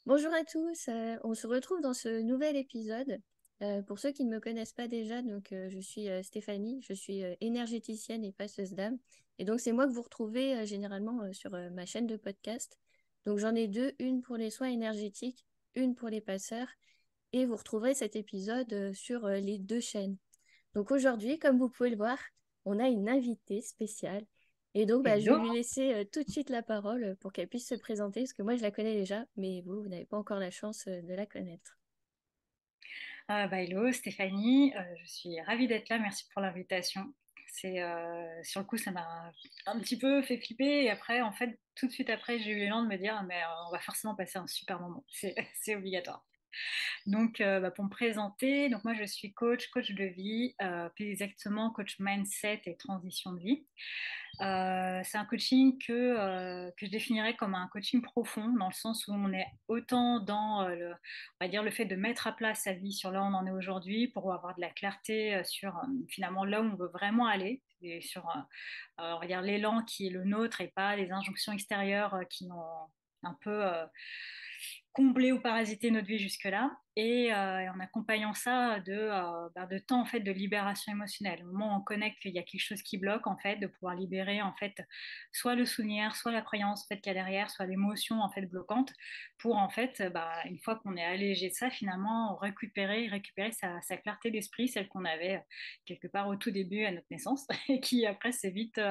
Bonjour à tous, on se retrouve dans ce nouvel épisode. Pour ceux qui ne me connaissent pas déjà, je suis Stéphanie, je suis énergéticienne et passeuse d'âme. Et donc c'est moi que vous retrouvez généralement sur ma chaîne de podcast. Donc j'en ai deux, une pour les soins énergétiques, une pour les passeurs. Et vous retrouverez cet épisode sur les deux chaînes. Donc aujourd'hui, comme vous pouvez le voir, on a une invitée spéciale. Et donc, je vais Hello. lui laisser tout de suite la parole pour qu'elle puisse se présenter, parce que moi, je la connais déjà, mais vous, vous n'avez pas encore la chance de la connaître. Hello Stéphanie, je suis ravie d'être là, merci pour l'invitation. Sur le coup, ça m'a un petit peu fait flipper et après, en fait, tout de suite après, j'ai eu l'élan de me dire, mais on va forcément passer un super moment, c'est obligatoire. Donc, pour me présenter, donc moi je suis coach de vie, plus exactement coach mindset et transition de vie. C'est un coaching que je définirais comme un coaching profond, dans le sens où on est autant dans on va dire le fait de mettre à plat sa vie sur là où on en est aujourd'hui pour avoir de la clarté sur finalement là où on veut vraiment aller et sur on va dire l'élan qui est le nôtre et pas les injonctions extérieures qui n'ont un peu combler ou parasiter notre vie jusque-là, et en accompagnant ça de temps en fait de libération émotionnelle. Au moment où on connecte qu'il y a quelque chose qui bloque, en fait, de pouvoir libérer en fait soit le souvenir, soit la croyance en fait qu'il y a derrière, soit l'émotion en fait bloquante, pour en fait une fois qu'on est allégé de ça, finalement récupérer sa clarté d'esprit, celle qu'on avait quelque part au tout début à notre naissance, et qui après s'est vite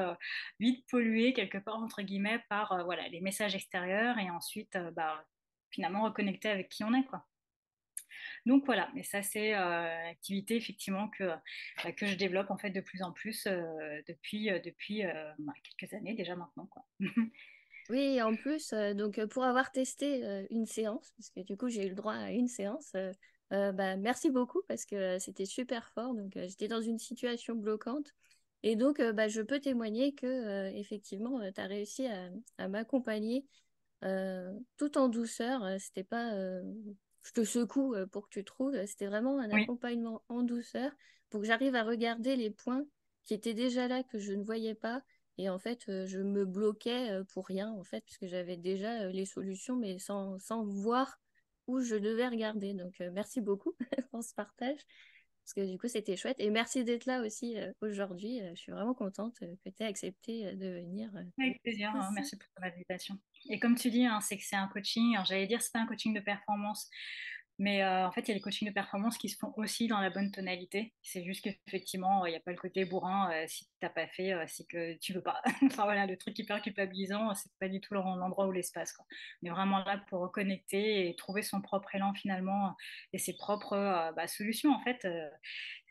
polluée quelque part entre guillemets par voilà les messages extérieurs, et ensuite finalement reconnecter avec qui on est, quoi. Donc voilà, mais ça c'est une activité effectivement que je développe en fait de plus en plus depuis quelques années déjà maintenant, quoi. Oui, et en plus, pour avoir testé une séance, parce que du coup, j'ai eu le droit à une séance, merci beaucoup parce que c'était super fort. J'étais dans une situation bloquante. Et donc, je peux témoigner que, effectivement, tu as réussi à m'accompagner tout en douceur. C'était pas je te secoue pour que tu trouves. C'était vraiment un Oui. accompagnement en douceur pour que j'arrive à regarder les points qui étaient déjà là que je ne voyais pas. Et en fait, je me bloquais pour rien, en fait, puisque j'avais déjà les solutions, mais sans voir où je devais regarder. Donc, merci beaucoup pour ce partage, parce que du coup, c'était chouette. Et merci d'être là aussi aujourd'hui. Je suis vraiment contente que tu aies accepté de venir. Avec plaisir, hein, Aussi. merci pour ton invitation. Et comme tu dis, hein, c'est que c'est un coaching, alors j'allais dire c'est pas un coaching de performance, mais en fait il y a les coachings de performance qui se font aussi dans la bonne tonalité. C'est juste qu'effectivement, il n'y a pas le côté bourrin, si tu n'as pas fait, c'est que tu veux pas. Enfin voilà, le truc hyper culpabilisant, c'est pas du tout l'endroit ou l'espace, quoi. On est vraiment là pour reconnecter et trouver son propre élan finalement, et ses propres solutions en fait.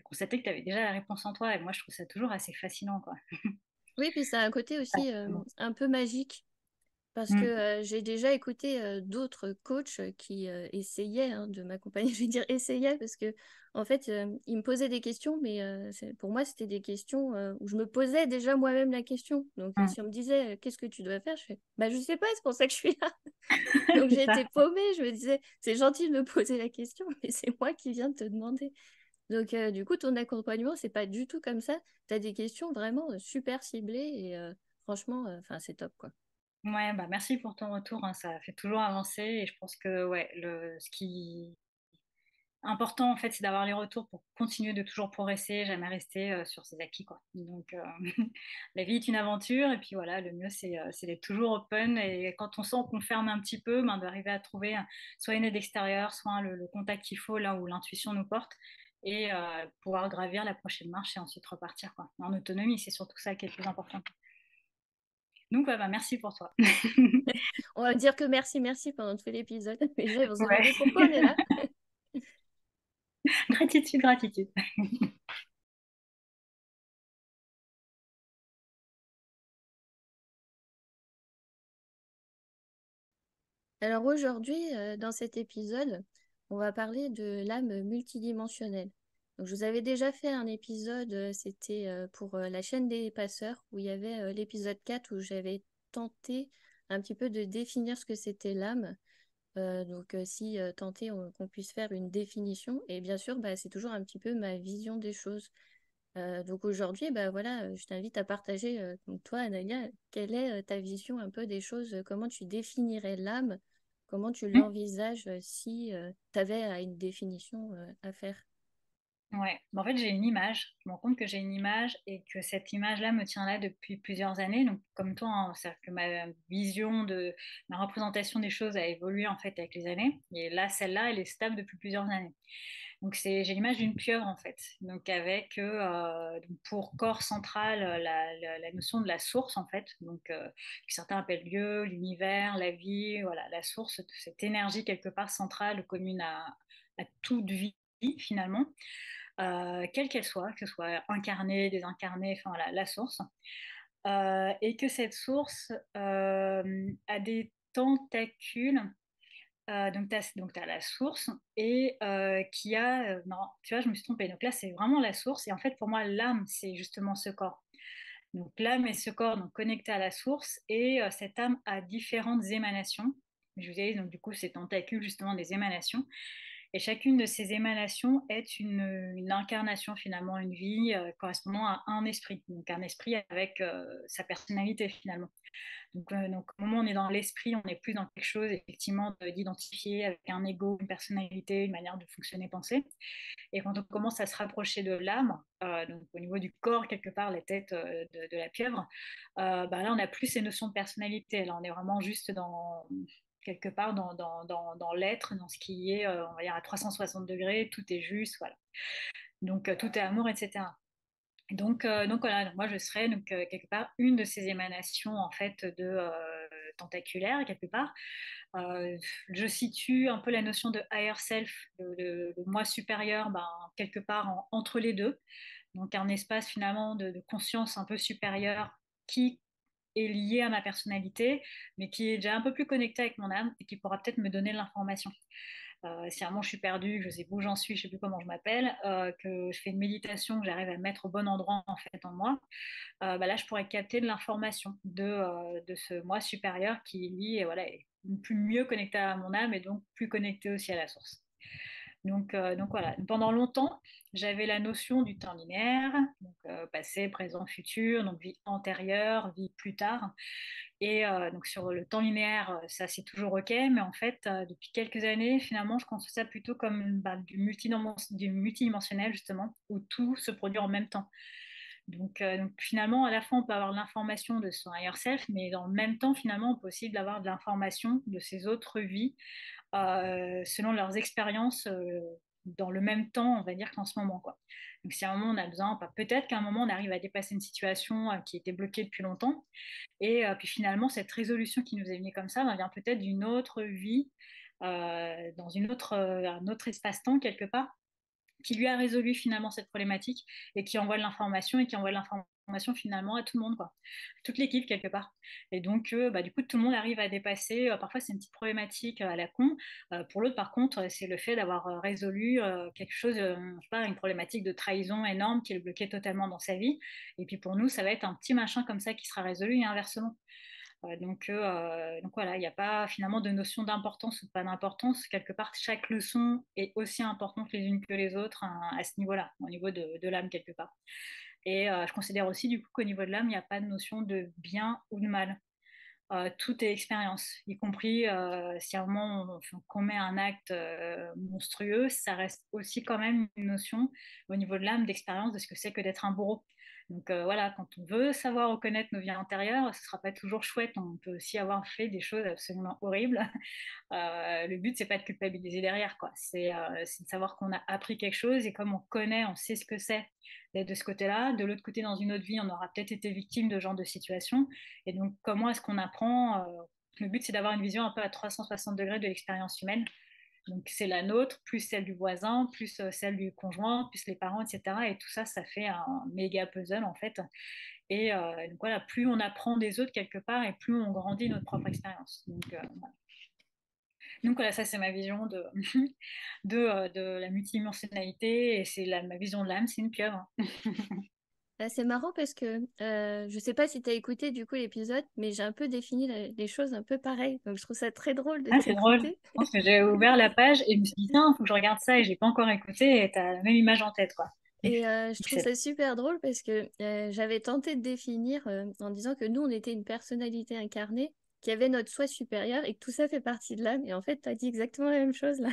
Constater que tu avais déjà la réponse en toi, et moi je trouve ça toujours assez fascinant, quoi. Oui, puis ça a un côté aussi un peu magique. Parce que Mm. j'ai déjà écouté d'autres coachs qui essayaient de m'accompagner. Je vais dire essayaient parce que en fait, ils me posaient des questions, mais pour moi, c'était des questions où je me posais déjà moi-même la question. Donc, Mm. si on me disait qu'est-ce que tu dois faire, je fais je sais pas, c'est pour ça que je suis là. Donc, C'est j'étais ça. paumée. Je me disais, c'est gentil de me poser la question, mais c'est moi qui viens de te demander. Donc, du coup, ton accompagnement, c'est pas du tout comme ça. Tu as des questions vraiment super ciblées et franchement, c'est top, quoi. Ouais, merci pour ton retour, hein, ça fait toujours avancer, et je pense que ouais, ce qui est important en fait, c'est d'avoir les retours pour continuer de toujours progresser, jamais rester sur ses acquis, quoi. Donc la vie est une aventure, et puis voilà, le mieux c'est d'être toujours open, et quand on sent qu'on ferme un petit peu, d'arriver à trouver soit une aide extérieure, soit le contact qu'il faut là où l'intuition nous porte, et pouvoir gravir la prochaine marche et ensuite repartir, quoi. En autonomie, c'est surtout ça qui est le plus important. Donc ouais, merci pour toi. On va dire que merci, merci pendant tout l'épisode. Les gens ils vont se Ouais. demander pourquoi on est là. Gratitude, gratitude. Alors aujourd'hui, dans cet épisode, on va parler de l'âme multidimensionnelle. Donc, je vous avais déjà fait un épisode, c'était pour la chaîne des passeurs, où il y avait l'épisode 4 où j'avais tenté un petit peu de définir ce que c'était l'âme. Si tenter qu'on puisse faire une définition, et bien sûr, c'est toujours un petit peu ma vision des choses. Donc aujourd'hui, voilà, je t'invite à partager, donc toi, Anaïa, quelle est ta vision un peu des choses, comment tu définirais l'âme Comment tu Mmh. l'envisages si tu avais une définition à faire? Ouais, en fait, j'ai une image. Je me rends compte que j'ai une image et que cette image-là me tient là depuis plusieurs années. Donc, comme toi, hein, c'est-à-dire que ma vision de ma représentation des choses a évolué en fait avec les années. Et là, celle-là, elle est stable depuis plusieurs années. Donc, j'ai l'image d'une pieuvre en fait. Donc, avec donc pour corps central la notion de la source en fait. Donc, que certains appellent Dieu, l'univers, la vie, voilà, la source, cette énergie quelque part centrale, commune à toute vie finalement, quelle qu'elle soit, que ce soit incarnée, désincarnée, enfin voilà, la source. Et que cette source a des tentacules. Donc tu as la source et qui a. Non, tu vois, je me suis trompée. Donc là, c'est vraiment la source. Et en fait, pour moi, l'âme, c'est justement ce corps. Donc l'âme et ce corps donc, connectés à la source. Et cette âme a différentes émanations. Je vous disais, donc du coup, ces tentacules, justement, des émanations. Et chacune de ces émanations est une incarnation, finalement, une vie correspondant à un esprit. Donc un esprit avec sa personnalité, finalement. Donc, au moment où on est dans l'esprit, on est plus dans quelque chose, effectivement, d'identifier avec un ego, une personnalité, une manière de fonctionner, penser. Et quand on commence à se rapprocher de l'âme, donc au niveau du corps, quelque part, la tête de la pieuvre, bah là, on n'a plus ces notions de personnalité. Là, on est vraiment juste dans quelque part dans l'être, dans ce qui est, on va dire, à 360 degrés, tout est juste, voilà. Donc, tout est amour, etc. Donc voilà, donc moi je serais donc, quelque part une de ces émanations en fait de tentaculaires quelque part. Euh, je situe un peu la notion de higher self, le moi supérieur, ben, quelque part entre les deux. Donc un espace finalement de conscience un peu supérieur qui est lié à ma personnalité, mais qui est déjà un peu plus connecté avec mon âme et qui pourra peut-être me donner de l'information. Si à un moment je suis perdue, que je sais plus où j'en suis, je sais plus comment je m'appelle, que je fais une méditation, que j'arrive à me mettre au bon endroit en fait en moi, bah là je pourrais capter de l'information de ce moi supérieur qui lui voilà, est plus mieux connecté à mon âme et donc plus connecté aussi à la source. Donc voilà, pendant longtemps, j'avais la notion du temps linéaire, donc passé, présent, futur, donc vie antérieure, vie plus tard. Et donc sur le temps linéaire, ça c'est toujours OK, mais en fait, depuis quelques années, finalement, je conçois ça plutôt comme bah, du multidimensionnel, justement, où tout se produit en même temps. Donc finalement, à la fois, on peut avoir l'information de son higher self, mais dans le même temps, finalement, on peut aussi avoir de l'information de ses autres vies, selon leurs expériences dans le même temps, on va dire, qu'en ce moment, quoi. Donc si à un moment on a besoin, bah, peut-être qu'à un moment on arrive à dépasser une situation qui était bloquée depuis longtemps, et puis finalement, cette résolution qui nous est venue comme ça bah, vient peut-être d'une autre vie, dans un autre espace-temps quelque part, qui lui a résolu finalement cette problématique et qui envoie de l'information et qui envoie de l'information finalement à tout le monde, quoi. Toute l'équipe quelque part. Et donc, bah, du coup, tout le monde arrive à dépasser. Parfois, c'est une petite problématique à la con. Pour l'autre, par contre, c'est le fait d'avoir résolu quelque chose, je sais pas, une problématique de trahison énorme qui le bloquait totalement dans sa vie. Et puis pour nous, ça va être un petit machin comme ça qui sera résolu et inversement. Donc voilà, il n'y a pas finalement de notion d'importance ou de pas d'importance. Quelque part, chaque leçon est aussi importante les unes que les autres hein, à ce niveau-là, au niveau de l'âme quelque part. Et je considère aussi du coup qu'au niveau de l'âme, il n'y a pas de notion de bien ou de mal. Tout est expérience, y compris si à un moment on commet un acte monstrueux, ça reste aussi quand même une notion au niveau de l'âme d'expérience de ce que c'est que d'être un bourreau. Donc voilà, quand on veut savoir reconnaître nos vies intérieures, ce ne sera pas toujours chouette. On peut aussi avoir fait des choses absolument horribles. Le but, c'est pas de culpabiliser derrière, quoi. C'est de savoir qu'on a appris quelque chose et comme on connaît, on sait ce que c'est d'être de ce côté-là. De l'autre côté, dans une autre vie, on aura peut-être été victime de ce genre de situation. Et donc, comment est-ce qu'on apprend Le but, c'est d'avoir une vision un peu à 360 degrés de l'expérience humaine. Donc, c'est la nôtre, plus celle du voisin, plus celle du conjoint, plus les parents, etc. Et tout ça, ça fait un méga puzzle, en fait. Et donc, voilà, plus on apprend des autres quelque part et plus on grandit notre propre expérience. Voilà. Donc voilà, ça c'est ma vision de la multidimensionnalité et ma vision de l'âme, c'est une pieuvre. C'est marrant parce que je sais pas si tu as écouté du coup l'épisode, mais j'ai un peu défini les choses un peu pareil. Donc je trouve ça très drôle de Ah, c'est drôle. Je t'écouter. pense que j'ai ouvert la page et je me suis dit, tiens, il faut que je regarde ça et j'ai pas encore écouté et tu as la même image en tête, quoi. Et je trouve Excellent. ça super drôle parce que j'avais tenté de définir en disant que nous, on était une personnalité incarnée qu'il y avait notre soi supérieur et que tout ça fait partie de l'âme. Et en fait, tu as dit exactement la même chose là.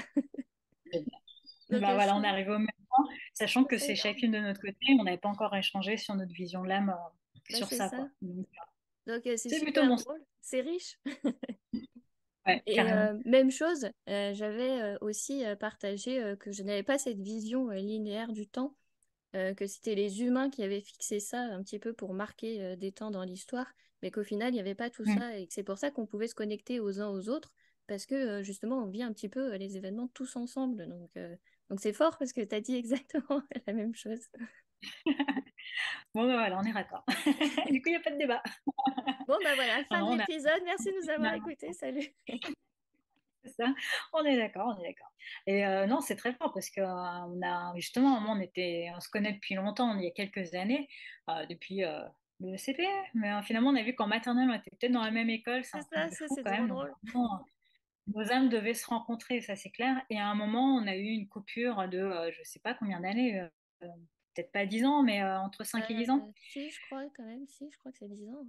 Donc, Bah voilà, on est arrivé au même point, sachant que c'est c'est énorme. chacune de notre côté, on n'avait pas encore échangé sur notre vision de l'âme Bah, sur c'est ça, ça. quoi. Donc, Donc, c'est c'est plutôt super bon. drôle. C'est riche. Ouais, Et carrément. même chose, j'avais aussi partagé que je n'avais pas cette vision linéaire du temps, que c'était les humains qui avaient fixé ça un petit peu pour marquer des temps dans l'histoire, mais qu'au final, il n'y avait pas tout Mm. ça et que c'est pour ça qu'on pouvait se connecter aux uns aux autres, parce que justement, on vit un petit peu les événements tous ensemble. Donc c'est fort parce que tu as dit exactement la même chose. Bon, bah voilà, on est raccord. Du coup, il n'y a pas de débat. Bon, bah voilà, Non, fin de non, l'épisode. Merci de nous avoir finalement, écoutés. Salut. c'est ça. On est d'accord, on est d'accord. Et non, c'est très fort parce que on a justement, moi, on se connaît depuis longtemps, il y a quelques années, depuis le CP, mais finalement, on a vu qu'en maternelle, on était peut-être dans la même école, c'est C'est un truc ça, de ça, fou c'est quand trop même. Donc, drôle. vraiment, nos âmes devaient se rencontrer, ça c'est clair. Et à un moment, on a eu une coupure de, je sais pas combien d'années, peut-être pas 10 ans, mais entre 5 et 10 ans. Si, je crois quand même, si, je crois que c'est 10 ans, hein.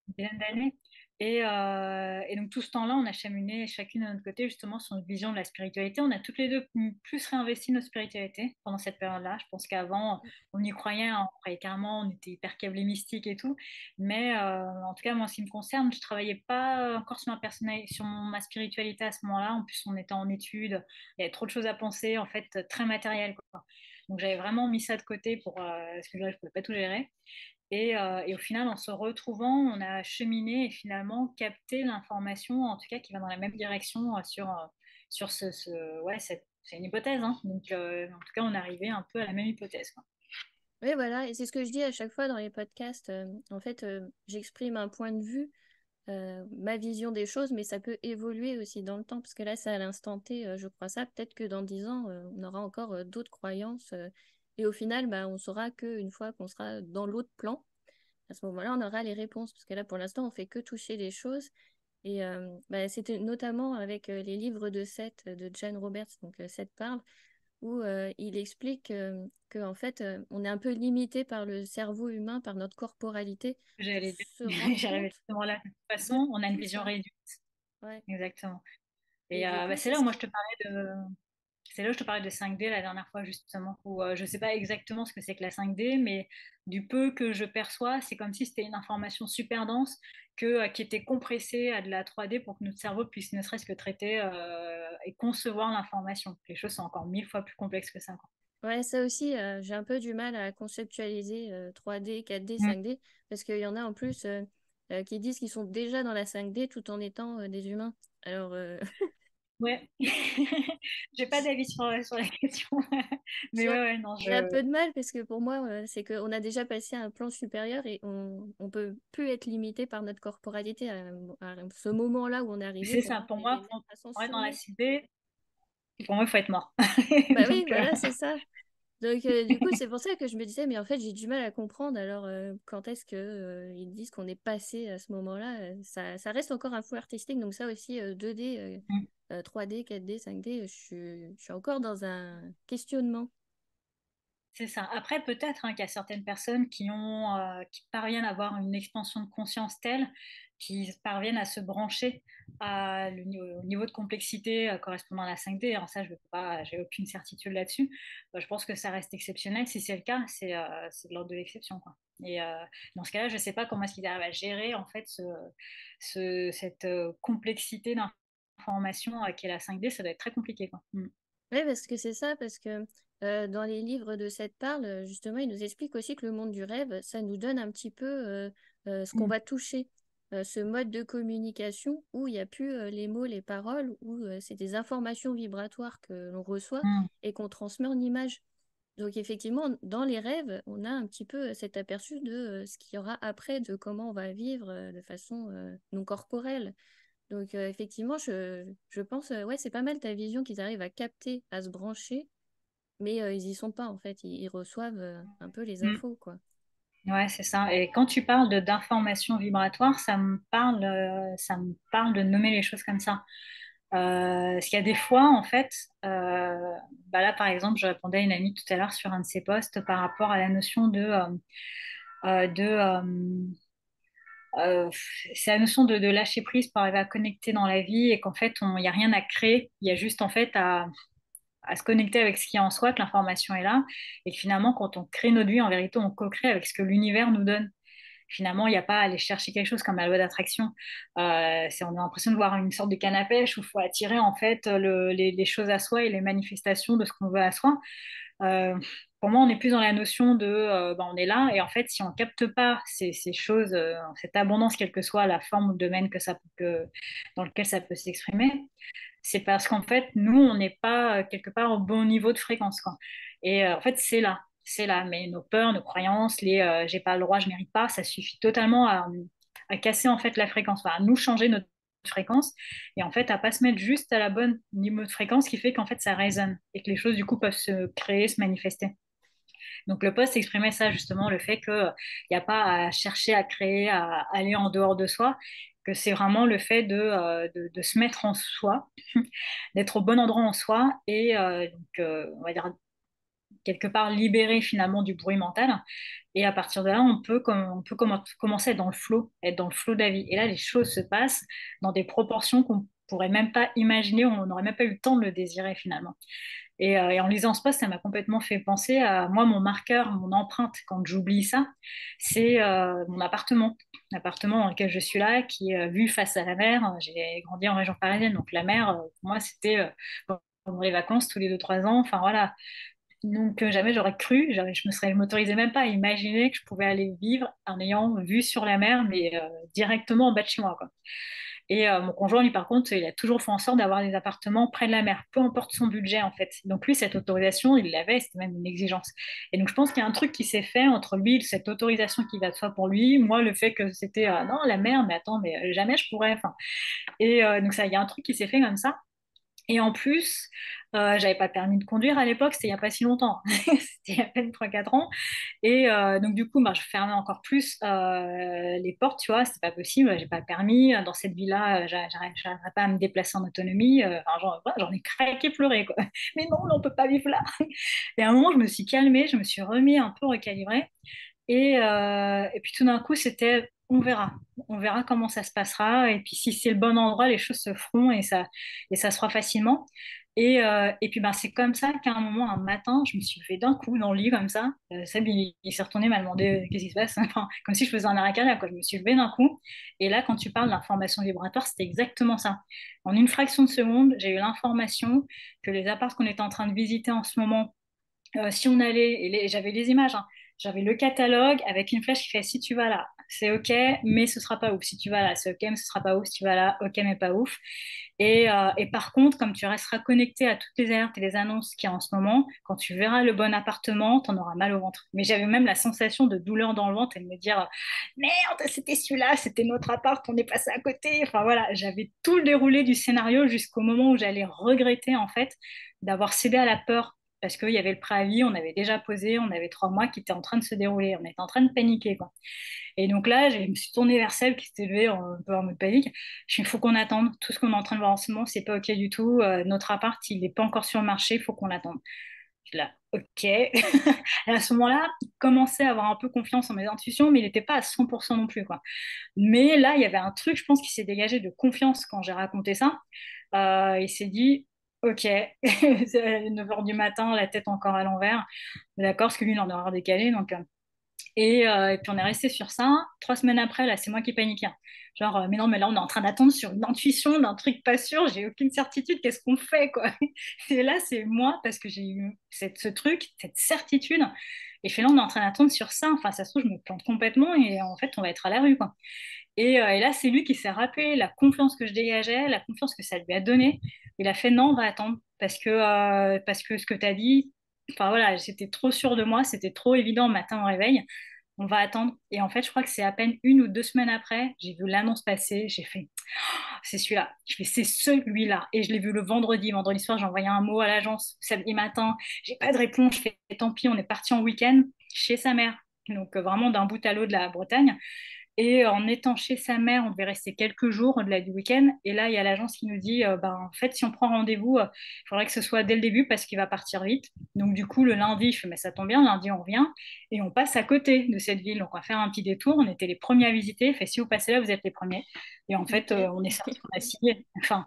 Une dizaine d'années. Et donc tout ce temps-là, on a cheminé chacune de notre côté justement sur notre vision de la spiritualité. On a toutes les deux plus réinvesti notre spiritualité pendant cette période-là. Je pense qu'avant, on y croyait, hein, on croyait carrément, on était hyper câblés mystiques et tout. Mais en tout cas, moi, en ce qui me concerne, je travaillais pas encore sur sur ma spiritualité à ce moment-là. En plus, on était en études, il y avait trop de choses à penser, en fait, très matériel, quoi. Donc j'avais vraiment mis ça de côté parce que là, je pouvais pas tout gérer. Et au final, en se retrouvant, on a cheminé et finalement capté l'information, en tout cas qui va dans la même direction sur ouais, c'est une hypothèse, hein. Donc, en tout cas, on est arrivé un peu à la même hypothèse, quoi. Oui, voilà, et c'est ce que je dis à chaque fois dans les podcasts. En fait, j'exprime un point de vue, ma vision des choses, mais ça peut évoluer aussi dans le temps, parce que là, c'est à l'instant T, je crois ça. Peut-être que dans 10 ans, on aura encore d'autres croyances. Et au final, bah, on saura qu'une fois qu'on sera dans l'autre plan, à ce moment-là, on aura les réponses, parce que là, pour l'instant, on fait que toucher les choses. Et bah, c'était notamment avec les livres de Seth de Jane Roberts, donc Seth parle, où il explique que en fait, on est un peu limité par le cerveau humain, par notre corporalité, pour J'allais dire, se rendre j'arrivais compte justement là. De toute de façon, on a une tout vision ça. réduite. Ouais. Exactement. Et Et du coup, c'est c'est là où ce moi je qui... te parlais de, c'est là où je te parlais de 5D la dernière fois, justement, où je ne sais pas exactement ce que c'est que la 5D, mais du peu que je perçois, c'est comme si c'était une information super dense qui était compressée à de la 3D pour que notre cerveau puisse ne serait-ce que traiter et concevoir l'information. Les choses sont encore 1000 fois plus complexes que ça, quoi. Ouais, ça aussi, j'ai un peu du mal à conceptualiser 3D, 4D, Mm. 5D, parce qu'il y en a en plus qui disent qu'ils sont déjà dans la 5D tout en étant des humains. Alors, Ouais, j'ai pas d'avis sur la question, mais j'ai ouais, ouais, non, j'ai un peu de mal parce que pour moi, c'est qu'on a déjà passé à un plan supérieur et on peut plus être limité par notre corporalité. À ce moment-là où on est arrivé, c'est pour ça. moi, Pour on moi, était même pour être dans la ascensionné. 6D, pour moi, il faut être mort. Bah oui, Donc, voilà, c'est ça. Donc, du coup, c'est pour ça que je me disais, mais en fait, j'ai du mal à comprendre. Alors, quand est-ce que, ils disent qu'on est passé à ce moment-là? Ça reste encore un fou artistique. Donc, ça aussi, 2D, 3D, 4D, 5D, je suis encore dans un questionnement. c'est ça. Après, peut-être hein, qu'il y a certaines personnes qui parviennent à avoir une expansion de conscience telle, qui parviennent à se brancher au niveau de complexité correspondant à la 5D. Alors ça, je veux pas, j'ai aucune certitude là-dessus. Je pense que ça reste exceptionnel. Si c'est le cas, c'est de l'ordre de l'exception, quoi. Et dans ce cas-là, je ne sais pas comment est-ce qu'ils arrivent à gérer en fait cette complexité d'information qui est la 5D. Ça doit être très compliqué, quoi. Mm. Oui, parce que c'est ça, parce que dans les livres de cette parle, justement, il nous explique aussi que le monde du rêve, ça nous donne un petit peu ce qu'on Mm. va toucher, ce mode de communication où il n'y a plus les mots, les paroles, où c'est des informations vibratoires que l'on reçoit Mm. et qu'on transmet en images. Donc effectivement, dans les rêves, on a un petit peu cet aperçu de ce qu'il y aura après, de comment on va vivre de façon non corporelle. Donc, effectivement, je pense, ouais, c'est pas mal ta vision qu'ils arrivent à capter, à se brancher, mais ils y sont pas, en fait. Ils reçoivent un peu les Mm. infos, quoi. Ouais, c'est ça. Et quand tu parles d'informations vibratoires, ça me parle de nommer les choses comme ça. Parce qu'il y a des fois, en fait, bah là, par exemple, je répondais à une amie tout à l'heure sur un de ses posts par rapport à la notion de euh, c'est la notion de lâcher prise pour arriver à connecter dans la vie et qu'en fait, il n'y a rien à créer. Il y a juste en fait à se connecter avec ce qui est en soi, que l'information est là. Et que finalement, quand on crée notre vie, en vérité, on co-crée avec ce que l'univers nous donne. Finalement, il n'y a pas à aller chercher quelque chose comme la loi d'attraction. On a l'impression de voir une sorte de canne à pêche où il faut attirer en fait les choses à soi et les manifestations de ce qu'on veut à soi. Euh, pour moi, on est plus dans la notion de on est là et en fait, si on capte pas ces choses, cette abondance, quelle que soit la forme ou le domaine dans lequel ça peut s'exprimer, c'est parce qu'en fait, nous, on n'est pas quelque part au bon niveau de fréquence, quoi. Et en fait, c'est là. Mais nos peurs, nos croyances, j'ai pas le droit, je mérite pas, ça suffit totalement à casser en fait la fréquence, enfin, à nous changer notre fréquence et en fait à pas se mettre juste à la bonne niveau de fréquence qui fait qu'en fait ça résonne et que les choses du coup peuvent se créer, se manifester. Donc le post exprimait ça justement, le fait qu'il n'y a pas à chercher à créer, à aller en dehors de soi, que c'est vraiment le fait de se mettre en soi, d'être au bon endroit en soi et on va dire quelque part libéré finalement du bruit mental. Et à partir de là, on peut commencer à être dans le flow de la vie. Et là, les choses se passent dans des proportions qu'on pourrait même pas imaginer, on n'aurait même pas eu le temps de le désirer finalement. Et en lisant ce post, ça m'a complètement fait penser à moi, mon marqueur, mon empreinte, quand j'oublie ça, c'est mon appartement. L'appartement dans lequel je suis là, qui est vu face à la mer. J'ai grandi en région parisienne, donc la mer, pour moi, c'était pendant les vacances tous les 2 3 ans. Enfin voilà. Donc jamais j'aurais cru, je m'autorisais même pas à imaginer que je pouvais aller vivre en ayant vue sur la mer, mais directement en bas de chez moi, quoi. Et mon conjoint, lui, par contre, il a toujours fait en sorte d'avoir des appartements près de la mer, peu importe son budget, en fait. Donc lui, cette autorisation, il l'avait, c'était même une exigence. Et donc je pense qu'il y a un truc qui s'est fait entre lui, cette autorisation qui va de soi pour lui, moi, le fait que c'était, non, la mer, mais attends, mais jamais je pourrais. Enfin, et donc ça, il y a un truc qui s'est fait comme ça. Et en plus, j'avais pas le permis de conduire à l'époque, c'était il n'y a pas si longtemps, c'était il y a à peine 3 4 ans. Et donc du coup, bah, je fermais encore plus les portes, tu vois, c'était pas possible, j'ai pas le permis. Dans cette ville-là, j'arriverais pas à me déplacer en autonomie. Enfin, voilà, j'en ai craqué pleurer, quoi. Mais non, on peut pas vivre là. Et à un moment, je me suis calmée, je me suis remis un peu recalibrée. Et puis tout d'un coup, c'était on verra. On verra comment ça se passera. Et puis si c'est le bon endroit, les choses se feront et ça se fera facilement. Et puis ben, c'est comme ça qu'à un moment, un matin, je me suis levée d'un coup dans le lit comme ça. Seb, il s'est retourné, m'a demandé qu'est-ce qui se passe. Enfin, comme si je faisais un arrêt cardiaque, quoi. Je me suis levée d'un coup. Et là, quand tu parles d'information vibratoire, c'était exactement ça. En une fraction de seconde, j'ai eu l'information que les apparts qu'on était en train de visiter en ce moment, si on allait, j'avais les images, hein. J'avais le catalogue avec une flèche qui fait si tu vas là, c'est ok, mais ce sera pas ouf. Si tu vas là, c'est ok, mais ce sera pas ouf. Si tu vas là, ok, mais pas ouf. Et par contre, comme tu resteras connecté à toutes les alertes et les annonces qu'il y a en ce moment, quand tu verras le bon appartement, tu en auras mal au ventre. Mais j'avais même la sensation de douleur dans le ventre et de me dire merde, c'était celui-là, c'était notre appart, on est passé à côté. Enfin voilà, j'avais tout le déroulé du scénario jusqu'au moment où j'allais regretter en fait d'avoir cédé à la peur parce qu'il y avait le préavis, on avait déjà posé, on avait 3 mois qui étaient en train de se dérouler, on était en train de paniquer, quoi. Et donc là, je me suis tournée vers Seb qui s'était levé un peu en mode panique. Je suis dit, il faut qu'on attende. Tout ce qu'on est en train de voir en ce moment, c'est pas OK du tout. Notre appart, il n'est pas encore sur le marché, il faut qu'on l'attende. Je suis là, OK. Et à ce moment-là, il commençait à avoir un peu confiance en mes intuitions, mais il n'était pas à 100% non plus, quoi. Mais là, il y avait un truc, je pense, qui s'est dégagé de confiance quand j'ai raconté ça. Il s'est dit, ok, c'est 9 heures du matin, la tête encore à l'envers. D'accord, parce que lui, il en aura décalé. Donc, et puis on est resté sur ça. 3 semaines après, là, c'est moi qui paniquais, hein. Genre, mais non, mais là, on est en train d'attendre sur une intuition d'un truc pas sûr, j'ai aucune certitude, qu'est-ce qu'on fait, quoi? Et là, c'est moi, parce que j'ai eu ce truc, cette certitude. Et je fais là, on est en train d'attendre sur ça. Enfin, ça se trouve, je me plante complètement et en fait, on va être à la rue, quoi. Et là, c'est lui qui s'est rappelé la confiance que je dégageais, la confiance que ça lui a donné. Il a fait non, on va attendre parce que ce que tu as dit, enfin voilà, j'étais trop sûre de moi, c'était trop évident le matin au réveil. On va attendre. Et en fait, je crois que c'est à peine 1 ou 2 semaines après, j'ai vu l'annonce passer, j'ai fait c'est celui-là. Je fais c'est celui-là. Et je l'ai vu le vendredi. Vendredi soir, j'ai envoyé un mot à l'agence. Samedi matin, j'ai pas de réponse. Je fais tant pis, on est parti en week-end chez sa mère. Donc vraiment d'un bout à l'autre de la Bretagne. Et en étant chez sa mère, on devait rester quelques jours au-delà du week-end. Et là, il y a l'agence qui nous dit, en fait, si on prend rendez-vous, il faudrait que ce soit dès le début parce qu'il va partir vite. Donc du coup, le lundi, je fais, mais ça tombe bien, lundi, on revient et on passe à côté de cette ville. Donc on va faire un petit détour. On était les premiers à visiter. Fait, si vous passez là, vous êtes les premiers. Et en fait, Ok. on est sortis, on a signé. Enfin,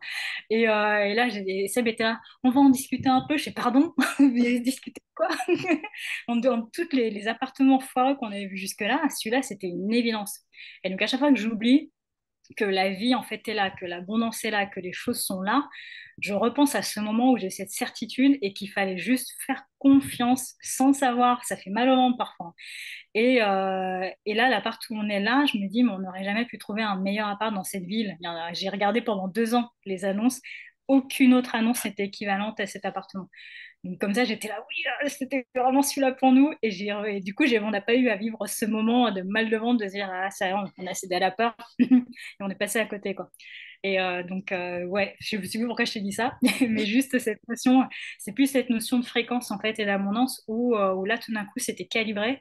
et là, Seb était là, on va en discuter un peu. Je sais, pardon, vous discuter de quoi? Dans tous les appartements foireux qu'on avait vus jusque-là, celui-là, c'était une évidence. Et donc, à chaque fois que j'oublie que la vie, en fait, est là, que l'abondance est là, que les choses sont là, je repense à ce moment où j'ai cette certitude et qu'il fallait juste faire confiance sans savoir. Ça fait mal au ventre parfois. Et là, l'appart où on est là, je me dis, mais on n'aurait jamais pu trouver un meilleur appart dans cette ville. J'ai regardé pendant 2 ans les annonces. Aucune autre annonce n'était équivalente à cet appartement. Donc, comme ça, j'étais là, oui, c'était vraiment celui-là pour nous. Et du coup, on n'a pas eu à vivre ce moment de mal de ventre, de se dire, ah, ça, on a cédé à la peur et on est passé à côté, quoi. Ouais, je ne sais plus pourquoi je te dis ça, mais juste cette notion, c'est plus cette notion de fréquence, en fait, et d'abondance où là, tout d'un coup, c'était calibré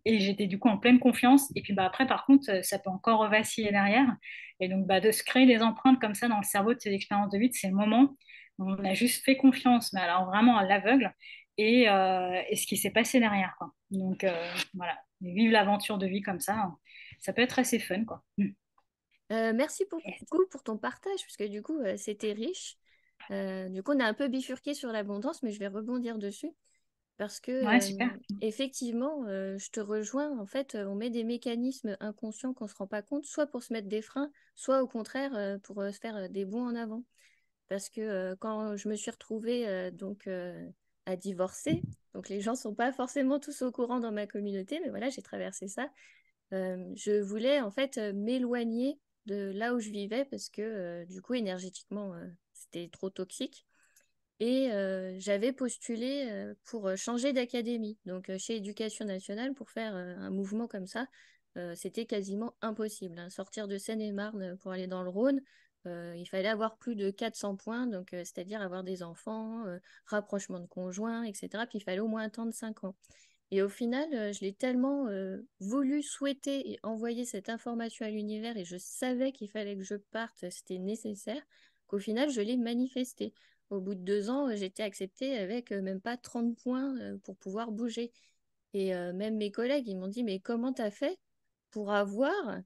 et j'étais du coup en pleine confiance. Et puis, bah, après, par contre, ça peut encore vaciller derrière. Et donc, bah, de se créer des empreintes comme ça dans le cerveau de ces expériences de vie, c'est le moment où on a juste fait confiance, mais alors vraiment à l'aveugle, et ce qui s'est passé derrière, quoi. Donc, voilà, vivre l'aventure de vie comme ça peut être assez fun, quoi. Merci Yes. beaucoup pour ton partage, parce que du coup, c'était riche. Du coup, on a un peu bifurqué sur l'abondance, mais je vais rebondir dessus. Parce que, Ouais, super. effectivement, je te rejoins. En fait, on met des mécanismes inconscients qu'on ne se rend pas compte, soit pour se mettre des freins, soit au contraire pour se faire des bons en avant. Parce que quand je me suis retrouvée à divorcer, donc les gens ne sont pas forcément tous au courant dans ma communauté, mais voilà, j'ai traversé ça. Je voulais en fait m'éloigner de là où je vivais parce que du coup, énergétiquement, c'était trop toxique. Et j'avais postulé pour changer d'académie. Donc chez Éducation nationale, pour faire un mouvement comme ça, c'était quasiment impossible, hein. Sortir de Seine-et-Marne pour aller dans le Rhône, il fallait avoir plus de 400 points, donc c'est-à-dire avoir des enfants, rapprochement de conjoints, etc. Puis il fallait au moins attendre 5 ans. Et au final, je l'ai tellement voulu, souhaiter et envoyer cette information à l'univers et je savais qu'il fallait que je parte, c'était nécessaire, qu'au final, je l'ai manifesté. Au bout de 2 ans, j'étais acceptée avec même pas 30 points pour pouvoir bouger. Et même mes collègues, ils m'ont dit, mais comment t'as fait pour avoir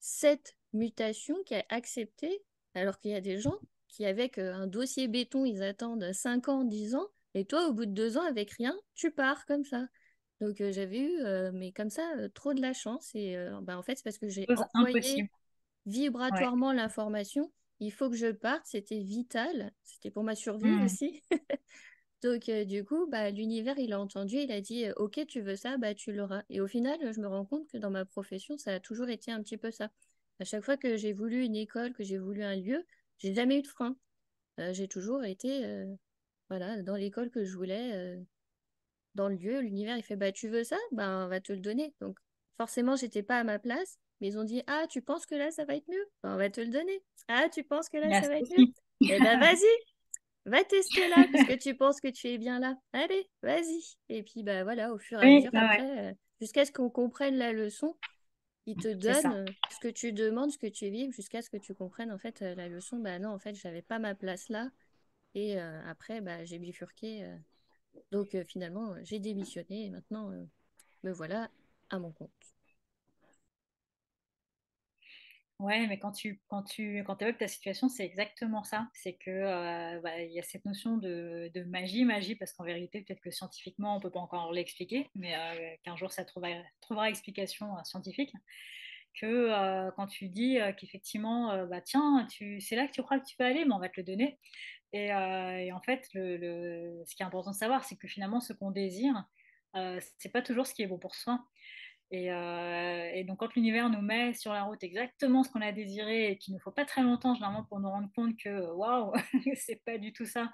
cette mutation qui est acceptée alors qu'il y a des gens qui, avec un dossier béton, ils attendent 5 ans, 10 ans, et toi, au bout de 2 ans, avec rien, tu pars comme ça. Donc j'avais eu, mais comme ça, trop de la chance. Et en fait, c'est parce que j'ai Chose envoyé impossible. Ouais. vibratoirement l'information. Il faut que je parte, c'était vital, c'était pour ma survie Hmm. aussi. Donc du coup, bah, l'univers, il a entendu, il a dit, ok, tu veux ça, bah, tu l'auras. Et au final, je me rends compte que dans ma profession, ça a toujours été un petit peu ça. À chaque fois que j'ai voulu une école, que j'ai voulu un lieu, j'ai jamais eu de frein. J'ai toujours été voilà, dans l'école que je voulais, dans le lieu, l'univers, il fait, bah, tu veux ça? Ben, on va te le donner. Donc, forcément, j'étais pas à ma place, mais ils ont dit, ah, tu penses que là, ça va être mieux? Ben, on va te le donner. Ah, tu penses que là, ça va être mieux? Merci. Eh ben, vas-y, va tester là, puisque tu penses que tu es bien là. Allez, vas-y. Et puis, bah, voilà, au fur et à Oui, mesure, ouais, ouais, après, jusqu'à ce qu'on comprenne la leçon, ils te c'est donnent ça. ce que tu demandes, ce que tu vis, jusqu'à ce que tu comprennes, en fait, la leçon. Bah, non, en fait, j'avais pas ma place là. Et après, bah, j'ai bifurqué. Donc, finalement, j'ai démissionné et maintenant, me voilà à mon compte. Ouais, mais quand tu évoques ta situation, c'est exactement ça. C'est que bah, il y a cette notion de magie, parce qu'en vérité, peut-être que scientifiquement, on peut pas encore l'expliquer, mais qu'un jour, ça trouvera explication scientifique. Que quand tu dis qu'effectivement, bah, tiens, c'est là que tu crois que tu peux aller, mais on va te le donner. Et en fait, ce qui est important de savoir, c'est que finalement, ce qu'on désire, c'est pas toujours ce qui est bon pour soi. Et donc, quand l'univers nous met sur la route exactement ce qu'on a désiré et qu'il ne faut pas très longtemps, généralement, pour nous rendre compte que waouh, c'est pas du tout ça.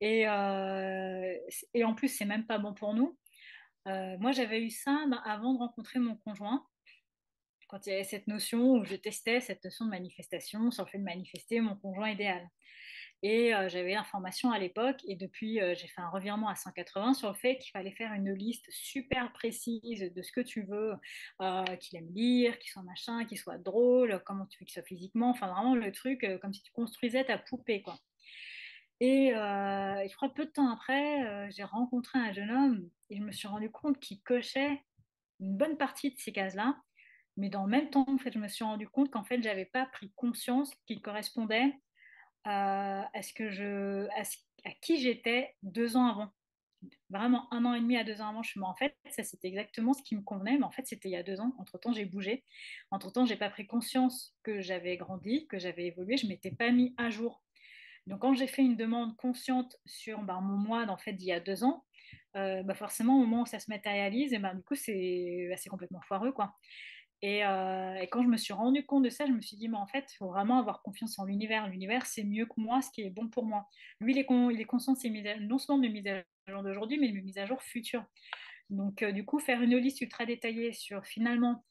Et en plus, c'est même pas bon pour nous. Moi, j'avais eu ça bah, avant de rencontrer mon conjoint, quand il y avait cette notion où je testais cette notion de manifestation sur le fait de manifester mon conjoint idéal. Et j'avais l'information à l'époque, et depuis, j'ai fait un revirement à 180 sur le fait qu'il fallait faire une liste super précise de ce que tu veux, qu'il aime lire, qu'il soit machin, qu'il soit drôle, comment tu veux qu'il soit physiquement, enfin vraiment le truc comme si tu construisais ta poupée, quoi. Et je crois peu de temps après, j'ai rencontré un jeune homme et je me suis rendu compte qu'il cochait une bonne partie de ces cases-là. Mais dans le même temps, en fait, je me suis rendu compte qu'en fait, j'avais pas pris conscience qu'il correspondait à ce que à qui j'étais 2 ans avant. Vraiment 1 an et demi à 2 ans avant, je suis en fait, ça c'était exactement ce qui me convenait, mais en fait c'était il y a 2 ans. Entre-temps, j'ai bougé. Entre-temps, j'ai pas pris conscience que j'avais grandi, que j'avais évolué, je m'étais pas mis à jour. Donc quand j'ai fait une demande consciente sur mon moi en fait, d'il y a 2 ans, forcément au moment où ça se matérialise, et du coup c'est complètement foireux, quoi. Et quand je me suis rendu compte de ça, je me suis dit, mais en fait, il faut vraiment avoir confiance en l'univers. L'univers, c'est mieux que moi, ce qui est bon pour moi. Lui, il est conscient de non seulement de mes mises à jour d'aujourd'hui, mais de mes mises à jour futures. Donc, du coup, faire une liste ultra détaillée sur finalement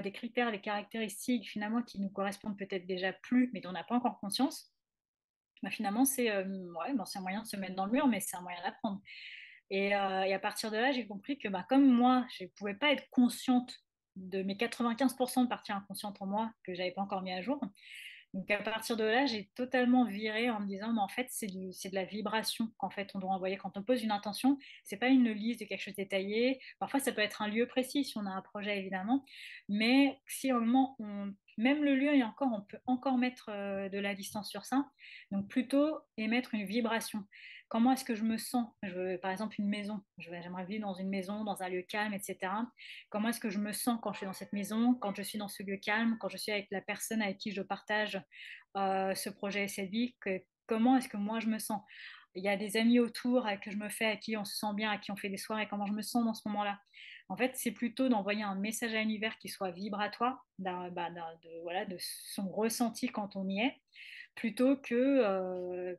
des critères, des caractéristiques finalement qui nous correspondent peut-être déjà plus, mais dont on n'a pas encore conscience, finalement, c'est un moyen de se mettre dans le mur, mais c'est un moyen d'apprendre. Et à partir de là, j'ai compris que comme moi, je ne pouvais pas être consciente de mes 95% de partie inconsciente en moi que je n'avais pas encore mis à jour. Donc à partir de là, j'ai totalement viré en me disant, mais en fait, c'est de la vibration qu'en fait on doit envoyer quand on pose une intention. C'est pas une liste de quelque chose détaillé. Parfois, ça peut être un lieu précis si on a un projet, évidemment. Mais si au moment, même le lieu, et encore, on peut encore mettre de la distance sur ça. Donc plutôt émettre une vibration. Comment est-ce que je me sens? Par exemple, une maison. J'aimerais vivre dans une maison, dans un lieu calme, etc. Comment est-ce que je me sens quand je suis dans cette maison, quand je suis dans ce lieu calme, quand je suis avec la personne avec qui je partage ce projet et cette vie, comment est-ce que moi je me sens? Il y a des amis autour que je me fais, à qui on se sent bien, à qui on fait des soirées, comment je me sens dans ce moment-là. En fait, c'est plutôt d'envoyer un message à l'univers qui soit vibratoire, voilà, de son ressenti quand on y est, plutôt que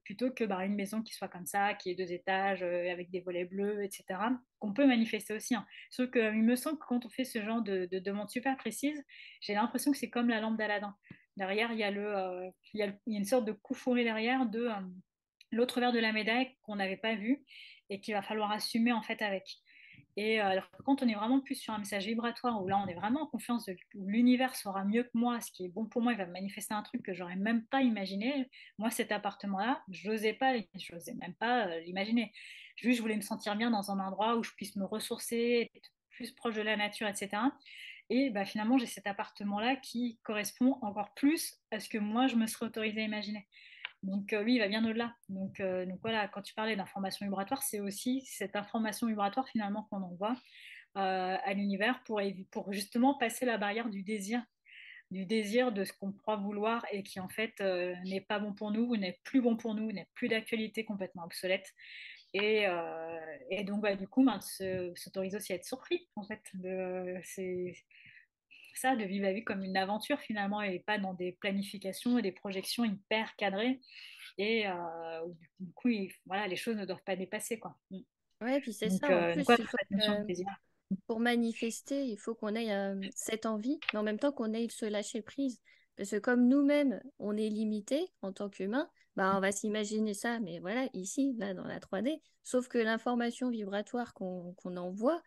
une maison qui soit comme ça, qui est 2 étages, avec des volets bleus, etc., qu'on peut manifester aussi, hein. Sauf qu'il me semble que quand on fait ce genre de demande super précise, j'ai l'impression que c'est comme la lampe d'Aladin. Derrière, il y a une sorte de coup fourré derrière de l'autre verre de la médaille qu'on n'avait pas vu et qu'il va falloir assumer en fait avec. Et alors que quand on est vraiment plus sur un message vibratoire, où là on est vraiment en confiance de l'univers saura mieux que moi, ce qui est bon pour moi, il va me manifester un truc que j'aurais même pas imaginé. Moi, cet appartement-là, je n'osais même pas l'imaginer. Juste, je voulais me sentir bien dans un endroit où je puisse me ressourcer, être plus proche de la nature, etc. Et finalement, j'ai cet appartement-là qui correspond encore plus à ce que moi, je me serais autorisée à imaginer. Donc lui, il va bien au-delà. Donc voilà, quand tu parlais d'information vibratoire, c'est aussi cette information vibratoire finalement qu'on envoie à l'univers pour justement passer la barrière du désir de ce qu'on croit vouloir et qui en fait n'est pas bon pour nous, ou n'est plus bon pour nous, n'est plus d'actualité, complètement obsolète. Et donc du coup, s'autorise aussi à être surpris en fait. C'est ça, de vivre la vie comme une aventure finalement, et pas dans des planifications et des projections hyper cadrées, et du coup, voilà, les choses ne doivent pas dépasser, quoi. Ouais, puis c'est Donc, ça. En donc plus, ouais, il faut faut faire attention au que plaisir. pour manifester, il faut qu'on ait cette envie, mais en même temps qu'on ait se lâcher prise. Parce que comme nous-mêmes, on est limité en tant qu'humain, on va s'imaginer ça, mais voilà, ici, là, dans la 3D. Sauf que l'information vibratoire qu'on envoie,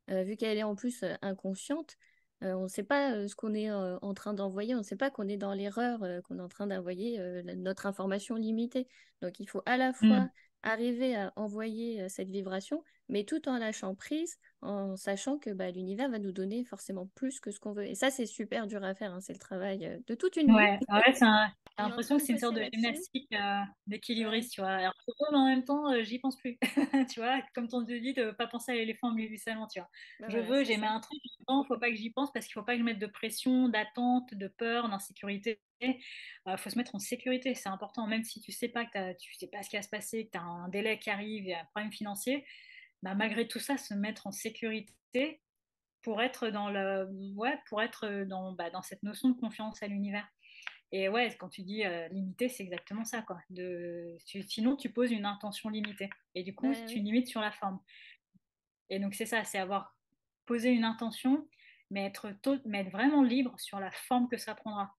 vu qu'elle est en plus inconsciente, on ne sait pas ce qu'on est en train d'envoyer, on ne sait pas qu'on est dans l'erreur, qu'on est en train d'envoyer notre information limitée. Donc il faut à la fois Mm. arriver à envoyer cette vibration, mais tout en lâchant prise, en sachant que l'univers va nous donner forcément plus que ce qu'on veut. Et ça, c'est super dur à faire, hein. C'est le travail de toute une vie. Ouais, j'ai On est en l'impression train que de c'est une sorte bosser de là-dessus. gymnastique Ouais, d'équilibriste, tu vois. Alors, c'est drôle, mais en même temps, j'y pense plus. Tu vois, comme ton te dit de pas penser à l'éléphant au milieu du salon, tu vois. voilà, c'est J'aimais ça. un truc, il faut pas que j'y pense parce qu'il faut pas que je mette de pression, d'attente, de peur, d'insécurité. Faut se mettre en sécurité, c'est important. Même si tu sais pas tu sais pas ce qui va se passer, que tu as un délai qui arrive, il y a un problème financier, malgré tout ça, se mettre en sécurité pour être dans cette notion de confiance à l'univers. Et ouais, quand tu dis limité, c'est exactement ça, quoi. Sinon, tu poses une intention limitée. Et du coup, Ouais, tu oui. limites sur la forme. Et donc, c'est ça, c'est avoir posé une intention mais être vraiment libre sur la forme que ça prendra.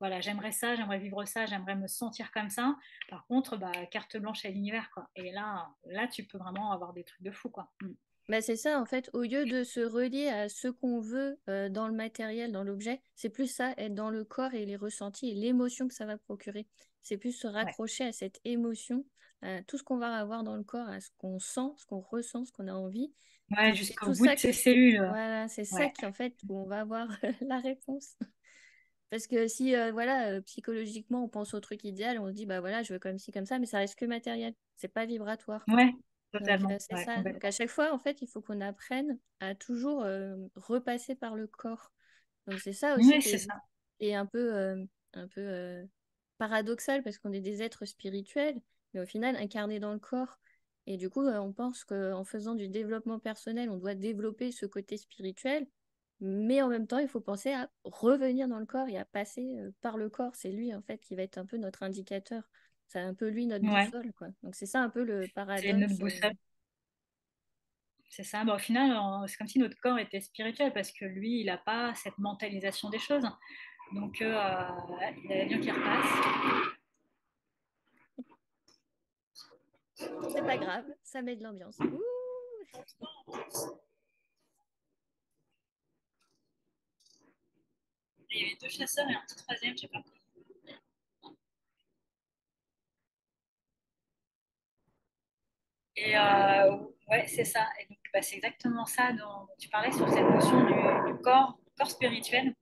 Voilà, j'aimerais vivre ça, j'aimerais me sentir comme ça. Par contre, bah, carte blanche à l'univers, quoi. Et là, tu peux vraiment avoir des trucs de fou, quoi. Bah, c'est ça, en fait, au lieu de se relier à ce qu'on veut dans le matériel, dans l'objet, c'est plus ça, être dans le corps et les ressentis et l'émotion que ça va procurer. C'est plus se Ouais, raccrocher à cette émotion, à tout ce qu'on va avoir dans le corps, à ce qu'on sent, ce qu'on ressent, ce qu'on a envie. ouais, C'est jusqu'au tout bout ça de ses qui, cellules. voilà, c'est ça Ouais, qui, en fait, où on va avoir la réponse. Parce que si, voilà, psychologiquement, on pense au truc idéal, on se dit, bah voilà, je veux comme ci, comme ça, mais ça reste que matériel, c'est pas vibratoire. ouais, Donc, totalement. c'est Ouais, ça. Donc, complètement. à chaque fois, en fait, il faut qu'on apprenne à toujours repasser par le corps. Donc, c'est ça aussi Oui, qui c'est ça. est un peu paradoxal parce qu'on est des êtres spirituels, mais au final, incarnés dans le corps. Et du coup, on pense qu'en faisant du développement personnel, on doit développer ce côté spirituel, mais en même temps, il faut penser à revenir dans le corps et à passer par le corps. C'est lui, en fait, qui va être un peu notre indicateur. C'est un peu lui, notre Ouais, boussole, quoi. Donc, c'est ça un peu le c'est notre paradoxe. boussole. C'est ça. Bah, au final, c'est comme si notre corps était spirituel parce que lui, il n'a pas cette mentalisation des choses. Donc, il allait bien qu'il repasse. C'est pas grave, ça met de l'ambiance. Ouh. Il y avait deux chasseurs et un petit troisième, je sais pas. Et ouais, c'est ça. Et donc, bah, c'est exactement ça dont tu parlais sur cette notion du corps spirituel.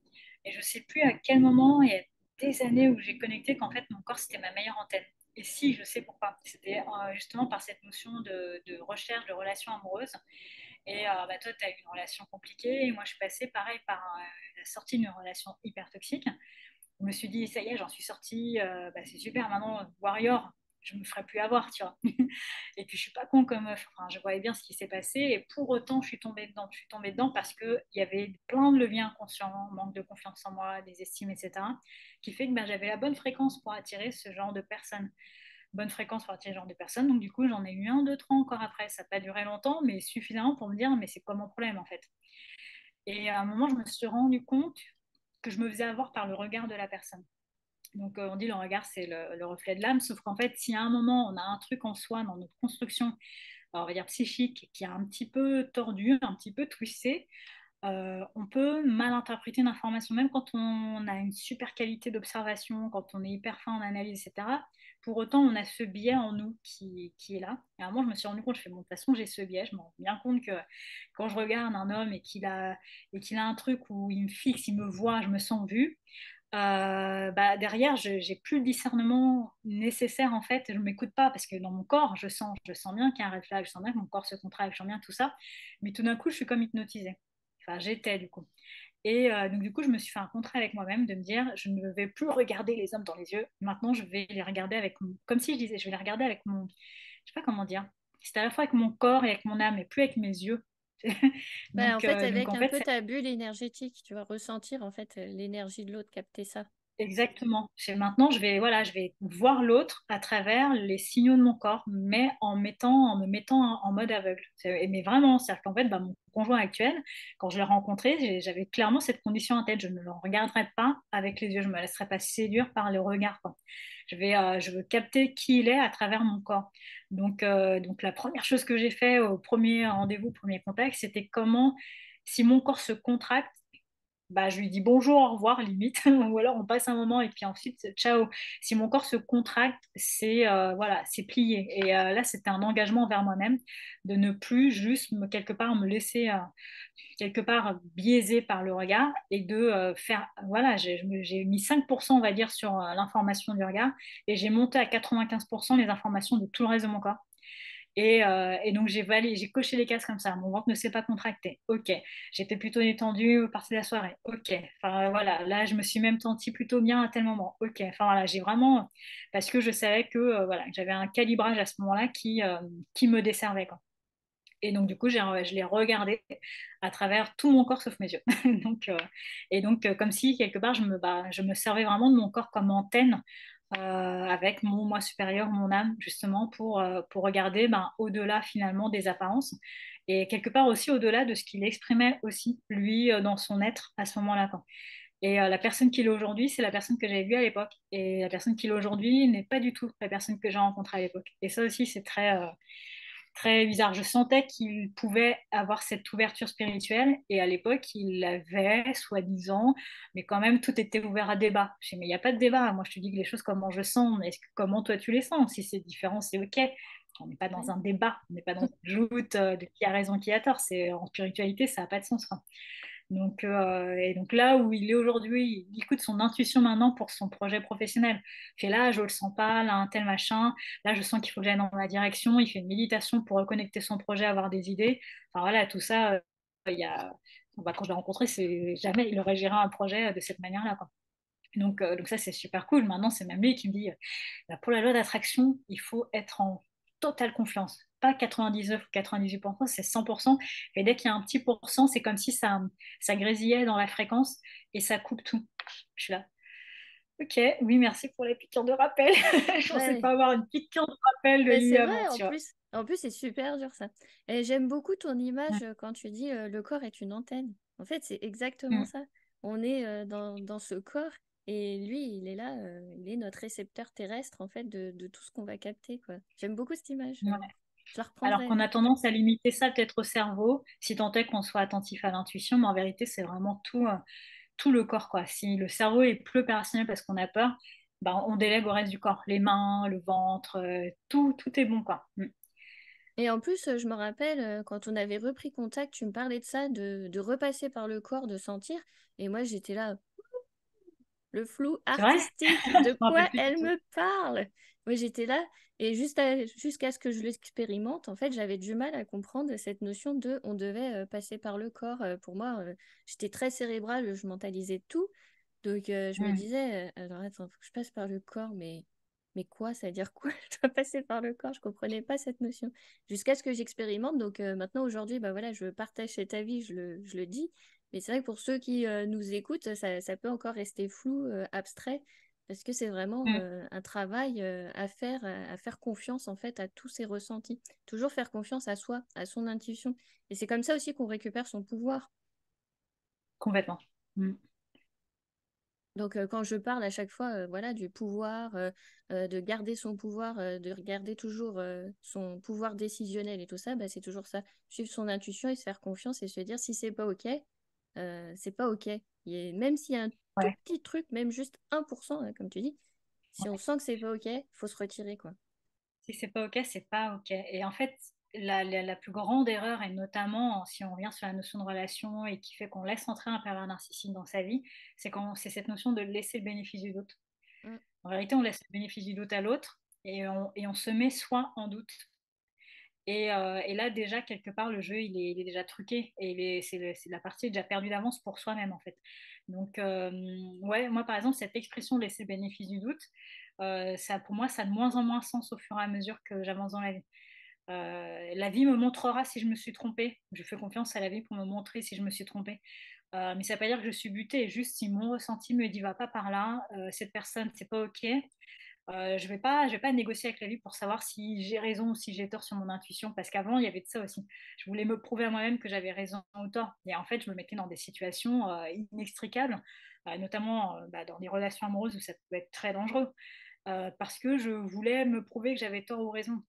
Et je ne sais plus à quel moment, il y a des années où j'ai connecté qu'en fait, mon corps, c'était ma meilleure antenne. Et si, je sais pourquoi. C'était justement par cette notion de recherche, de relation amoureuse. Et bah, toi, tu as eu une relation compliquée. Et moi, je suis passée pareil par la sortie d'une relation hyper toxique. Je me suis dit, ça y est, j'en suis sortie, bah, c'est super, maintenant, Warrior, je me ferai plus avoir, tu vois. Et puis, je suis pas con comme meuf, enfin, je voyais bien ce qui s'est passé, et pour autant, je suis tombée dedans. Je suis tombée dedans parce qu'il y avait plein de leviers inconscients, manque de confiance en moi, des estimes, etc., qui fait que bah, j'avais la bonne fréquence pour attirer ce genre de personnes. Bonne fréquence pour attirer ce genre de personnes, donc du coup, j'en ai eu un, deux, trois encore après. Ça n'a pas duré longtemps, mais suffisamment pour me dire, mais c'est quoi mon problème, en fait. Et à un moment, je me suis rendu compte que je me faisais avoir par le regard de la personne. Donc, on dit le regard, c'est le reflet de l'âme, sauf qu'en fait, si à un moment, on a un truc en soi, dans notre construction, on va dire psychique, qui est un petit peu tordu, un petit peu twisté, on peut mal interpréter une information, même quand on a une super qualité d'observation, quand on est hyper fin en analyse, etc. Pour autant, on a ce biais en nous qui est là. Et à un moment, je me suis rendu compte, je fais, bon, de toute façon, j'ai ce biais, je me rends bien compte que quand je regarde un homme et qu'il a un truc où il me fixe, il me voit, je me sens vue, bah, derrière, j'ai plus le discernement nécessaire en fait. Je ne m'écoute pas parce que dans mon corps, je sens bien qu'il y a un red flag, je sens bien que mon corps se contracte, je sens bien tout ça. Mais tout d'un coup, je suis comme hypnotisée. Enfin, j'étais du coup. Et donc du coup, je me suis fait un contrat avec moi-même de me dire, je ne vais plus regarder les hommes dans les yeux. Maintenant, je vais les regarder comme si je disais, je vais les regarder avec je sais pas comment dire. C'est à la fois avec mon corps et avec mon âme, et plus avec mes yeux. Bah, en fait, Donc avec en un fait, peu ta bulle énergétique, tu vas ressentir en fait l'énergie de l'autre, capter ça. exactement. Maintenant, je vais voir l'autre à travers les signaux de mon corps, mais en me mettant en mode aveugle. Mais vraiment, c'est-à-dire qu'en fait, bah, mon conjoint actuel, quand je l'ai rencontré, j'avais clairement cette condition en tête. Je ne le regarderai pas avec les yeux, je ne me laisserai pas séduire par le regard, quoi. Je veux capter qui il est à travers mon corps. Donc la première chose que j'ai fait au premier rendez-vous, premier contact, c'était comment, si mon corps se contracte, bah, je lui dis bonjour, au revoir, limite, ou alors on passe un moment et puis ensuite, ciao. Si mon corps se contracte, voilà, c'est plié. Et là, c'était un engagement envers moi-même de ne plus juste quelque part me laisser quelque part biaisé par le regard et de faire, voilà, j'ai mis 5%, on va dire, sur l'information du regard et j'ai monté à 95% les informations de tout le reste de mon corps. Et donc, j'ai coché les cases comme ça. Mon ventre ne s'est pas contracté. OK. J'étais plutôt détendue partie de la soirée. OK. Enfin, voilà. Là, je me suis même sentie plutôt bien à tel moment. OK. Enfin, voilà. J'ai vraiment. Parce que je savais que, voilà, que j'avais un calibrage à ce moment-là qui me desservait, quoi. Et donc, du coup, je l'ai regardé à travers tout mon corps sauf mes yeux. Donc, comme si, quelque part, je me servais vraiment de mon corps comme antenne avec mon moi supérieur, mon âme, justement, pour regarder au-delà finalement des apparences et quelque part aussi au-delà de ce qu'il exprimait aussi, lui, dans son être à ce moment-là, quoi. Et la personne qu'il est aujourd'hui, c'est la personne que j'avais vue à l'époque. Et la personne qu'il est aujourd'hui n'est pas du tout la personne que j'ai rencontrée à l'époque. Et ça aussi, c'est très bizarre. Je sentais qu'il pouvait avoir cette ouverture spirituelle et à l'époque, il l'avait, soi-disant, mais quand même, tout était ouvert à débat. Je dis, mais il n'y a pas de débat. Moi, je te dis que les choses, comment je sens, mais comment toi tu les sens? Si c'est différent, c'est OK. On n'est pas dans Oui. un débat, on n'est pas dans une joute de qui a raison, qui a tort. En spiritualité, ça n'a pas de sens, quoi. Donc là où il est aujourd'hui, il écoute son intuition maintenant pour son projet professionnel. Il fait là, je le sens pas, là, un tel machin, là, je sens qu'il faut que j'aille dans ma direction. Il fait une méditation pour reconnecter son projet, avoir des idées. Enfin voilà, tout ça, il y a... quand je l'ai rencontré, c'est jamais il aurait géré un projet de cette manière-là, quoi. Donc ça, c'est super cool. Maintenant, c'est même lui qui me dit, pour la loi d'attraction, il faut être en totale confiance. Pas 99 ou 98%, c'est 100%. Et dès qu'il y a un petit pourcent, c'est comme si ça grésillait dans la fréquence et ça coupe tout. Je suis là. Ok, oui, merci pour les piqûres de rappel. Je pensais Ouais. pas avoir une piqûre de rappel de Mais lui c'est vrai, avant, en tu vois. plus. En plus, c'est super dur ça. Et j'aime beaucoup ton image Mm, quand tu dis le corps est une antenne. En fait, c'est exactement mm, ça. On est dans ce corps et lui, il est là, il est notre récepteur terrestre en fait de tout ce qu'on va capter, quoi. J'aime beaucoup cette image. ouais. Je la Alors reprendrai. qu'on a tendance à limiter ça peut-être au cerveau, si tant est qu'on soit attentif à l'intuition, mais en vérité, c'est vraiment tout le corps, quoi. Si le cerveau est plus opérationnel parce qu'on a peur, ben, on délègue au reste du corps. Les mains, le ventre, tout est bon, quoi. Mm. Et en plus, je me rappelle, quand on avait repris contact, tu me parlais de ça, de repasser par le corps, de sentir. Et moi, j'étais là, le flou C'est vrai? artistique, Je de me rappelle quoi plus du elle tout. me parle? Moi, j'étais là, et jusqu'à ce que je l'expérimente, en fait, j'avais du mal à comprendre cette notion de on devait passer par le corps. Pour moi, j'étais très cérébrale, je mentalisais tout. Donc, je me Mm. disais, alors attends, faut que je passe par le corps, mais quoi, ça veut dire quoi? Je dois passer par le corps, je comprenais pas cette notion. Jusqu'à ce que j'expérimente. Donc, maintenant, aujourd'hui, bah voilà, je partage cet avis, je le dis. Mais c'est vrai que pour ceux qui nous écoutent, ça peut encore rester flou, abstrait, parce que c'est vraiment Mm. un travail à faire confiance en fait à tous ses ressentis. Toujours faire confiance à soi, à son intuition. Et c'est comme ça aussi qu'on récupère son pouvoir. Complètement. Mm. Donc quand je parle à chaque fois voilà, du pouvoir, de garder son pouvoir, de garder toujours son pouvoir décisionnel et tout ça, bah, c'est toujours ça. Suivre son intuition et se faire confiance et se dire si c'est pas OK, c'est pas OK. Même s'il y a un tout Ouais. petit truc, même juste 1%, comme tu dis, si on sent que c'est pas OK, faut se retirer, quoi. Si c'est pas OK, c'est pas OK. Et en fait, la plus grande erreur, et notamment si on revient sur la notion de relation et qui fait qu'on laisse entrer un pervers narcissique dans sa vie, c'est cette notion de laisser le bénéfice du doute. Mm. En vérité, on laisse le bénéfice du doute à l'autre et on se met soi en doute. Et là, déjà, quelque part, le jeu, il est déjà truqué. Et c'est la partie déjà perdue d'avance pour soi-même, en fait. Donc, ouais, moi, par exemple, cette expression de laisser le bénéfice du doute, ça, pour moi, ça a de moins en moins sens au fur et à mesure que j'avance dans la vie. La vie me montrera si je me suis trompée. Je fais confiance à la vie pour me montrer si je me suis trompée. Mais ça ne veut pas dire que je suis butée. Juste si mon ressenti me dit va pas par là, cette personne, c'est pas OK. Je vais pas négocier avec la vie pour savoir si j'ai raison ou si j'ai tort sur mon intuition, parce qu'avant, il y avait de ça aussi. Je voulais me prouver à moi-même que j'avais raison ou tort. Et en fait, je me mettais dans des situations inextricables, notamment dans des relations amoureuses où ça pouvait être très dangereux, parce que je voulais me prouver que j'avais tort ou raison.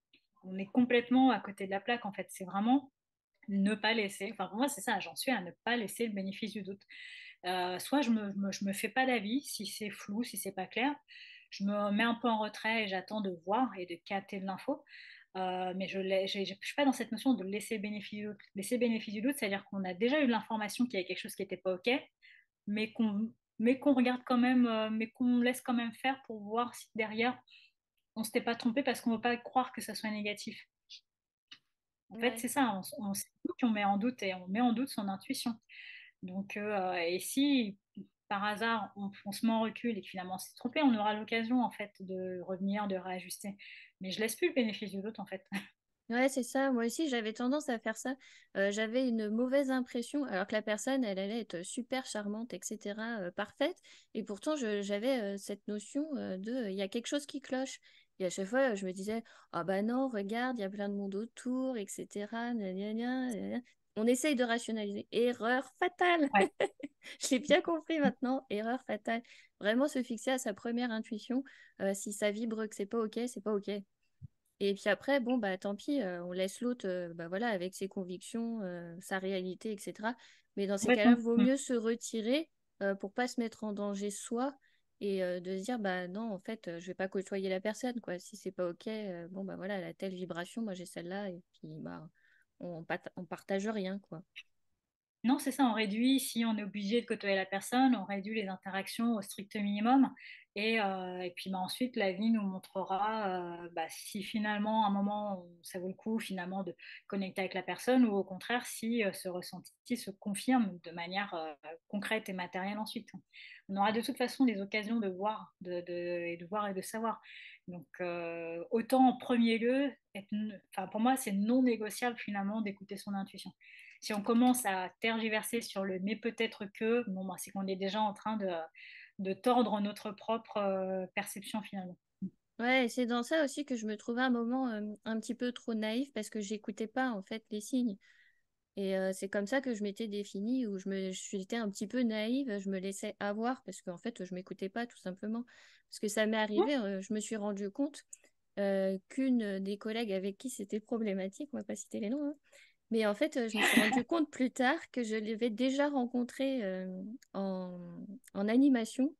On est complètement à côté de la plaque, en fait. C'est vraiment ne pas laisser, enfin pour moi c'est ça, j'en suis à ne pas laisser le bénéfice du doute. Soit je me fais pas d'avis si c'est flou, si c'est pas clair. Je me mets un peu en retrait et j'attends de voir et de capter de l'info. Mais je ne suis pas dans cette notion de laisser le bénéfice du doute. Laisser le bénéfice du doute, c'est-à-dire qu'on a déjà eu de l'information qu'il y avait quelque chose qui n'était pas OK, mais qu'on regarde quand même, mais qu'on laisse quand même faire pour voir si derrière on ne s'était pas trompé parce qu'on ne veut pas croire que ça soit négatif. En fait, Ouais. c'est ça, on met en doute et on met en doute son intuition. Donc, et si par hasard on se met en recul et que finalement c'est trompé, on aura l'occasion en fait de revenir, de réajuster. Mais je laisse plus le bénéfice du doute en fait. Ouais, c'est ça. Moi aussi, j'avais tendance à faire ça. J'avais une mauvaise impression, alors que la personne, elle allait être super charmante, etc., parfaite. Et pourtant, j'avais cette notion il y a quelque chose qui cloche. Et à chaque fois, je me disais, ah bah non, regarde, il y a plein de monde autour, etc. Gna, gna, gna, gna, gna. On essaye de rationaliser. Erreur fatale. Ouais. Je l'ai bien compris maintenant. Erreur fatale. Vraiment se fixer à sa première intuition. Si ça vibre que c'est pas OK, c'est pas OK. Et puis après, bon, bah tant pis, on laisse l'autre bah, voilà, avec ses convictions, sa réalité, etc. Mais dans ces cas-là, Complètement. vaut mieux se retirer pour pas se mettre en danger soi et de se dire, bah non, en fait, je vais pas côtoyer la personne, quoi. Si c'est pas OK, bon, bah voilà, elle a telle vibration, moi j'ai celle-là, et puis bah, on partage rien, quoi. Non, c'est ça, on réduit, si on est obligé de côtoyer la personne, on réduit les interactions au strict minimum. Et puis bah, ensuite, la vie nous montrera bah, si finalement, à un moment, ça vaut le coup finalement de connecter avec la personne, ou au contraire, si ce ressenti se confirme de manière concrète et matérielle ensuite. On aura de toute façon des occasions de voir, et de voir et de savoir. Donc, autant en premier lieu, enfin, pour moi, c'est non négociable finalement d'écouter son intuition. Si on commence à tergiverser sur le mais peut-être que, bon, bah, c'est qu'on est déjà en train de tordre notre propre perception finalement. Ouais, et c'est dans ça aussi que je me trouvais à un moment un petit peu trop naïf parce que j'écoutais pas en fait les signes. Et c'est comme ça que je m'étais définie, où j'étais un petit peu naïve, je me laissais avoir parce qu'en fait, je m'écoutais pas tout simplement. Parce que ça m'est arrivé, je me suis rendu compte qu'une des collègues avec qui c'était problématique, on va pas citer les noms, hein, mais en fait, je me suis rendu compte plus tard que je l'avais déjà rencontré en, en animation